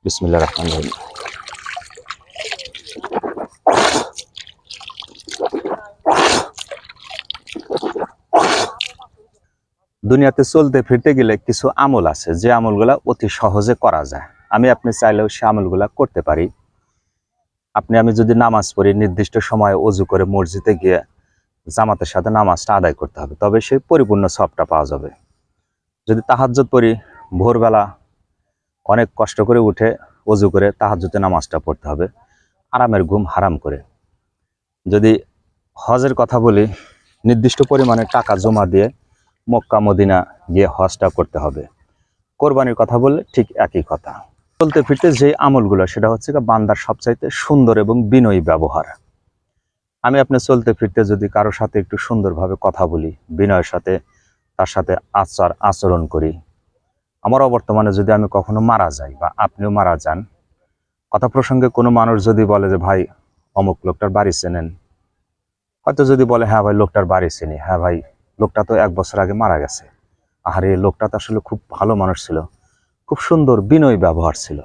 বিসমিল্লাহির রহমানির রহিম। দুনিয়াতে চলতে ফিরতে গেলে কিছু আমল আছে যে আমলগুলা অতি সহজে করা যায়। আপনি চাইলেও সে আমলগুলা করতে পারি। আমি যদি নামাজ পড়ি, নির্দিষ্ট সময়ে ওযু করে মসজিদে গিয়ে জামাতের সাথে নামাজটা আদায় করতে হবে, তবে সেই পরিপূর্ণ সওয়াবটা পাওয়া যাবে। যদি তাহাজ্জুদ পড়ি, ভোরবেলা অনেক কষ্ট করে উঠে ওযু করে তাহাজ্জুদে নামাজটা পড়তে হবে, আরামের ঘুম হারাম করে। যদি হজের কথা বলি, নির্দিষ্ট পরিমাণে টাকা জমা দিয়ে মক্কা মদিনা গিয়ে হজটা করতে হবে। কোরবানির কথা বললে ঠিক একই কথা। চলতে ফিরতে যে আমলগুলো, সেটা হচ্ছে বান্দার সবচাইতে সুন্দর এবং বিনয়ী ব্যবহার। আপনি চলতে ফিরতে যদি কারোর সাথে একটু সুন্দরভাবে কথা বলি, বিনয়ের সাথে তার সাথে আচরণ করি। আমার অবর্তমানে যদি আমি কখনো মারা যাই বা আপনিও মারা যান, কথা প্রসঙ্গে কোনো মানুষ যদি বলে যে ভাই অমুক লোকটার বাড়ি চেনেন, হয়তো যদি বলে হ্যাঁ ভাই লোকটার বাড়ি চিনি, হ্যাঁ ভাই লোকটা তো 1 বছর আগে মারা গেছে, আরে লোকটা তো আসলে খুব ভালো মানুষ ছিল, খুব সুন্দর বিনয়ী ব্যবহার ছিল।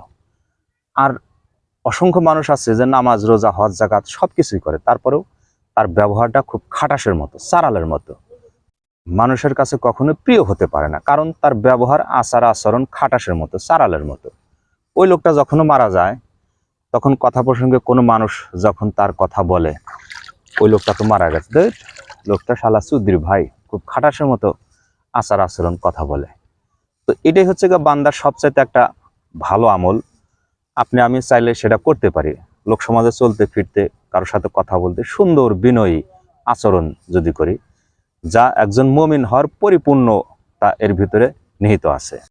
আর অসংখ্য মানুষ আছে যে নামাজ রোজা হজ জাকাত সবকিছুই করে, তারপরেও তার ব্যবহারটা খুব খাটাসের মতো, চারালের মতো, মানুষের কাছে কখনো প্রিয় হতে পারে না, কারণ তার ব্যবহার আচরণ খাটাসের মতো, চারালের মতো। ওই লোকটা যখন মারা যায়, তখন কথা প্রসঙ্গে কোনো মানুষ যখন তার কথা বলে, ওই লোকটা তো মারা গেছে, লোকটা শালা চুদ্দির ভাই, খুব খাটাসের মতো আচরণ কথা বলে। তো এটাই হচ্ছে বান্দার সবচাইতে একটা ভালো আমল। আমি চাইলে সেটা করতে পারি। লোক সমাজে চলতে ফিরতে, কারোর সাথে কথা বলতে সুন্দর বিনয়ী আচরণ যদি করি, যা একজন মুমিন হওয়ার পরিপূর্ণতা এর ভিতরে নিহিত আছে।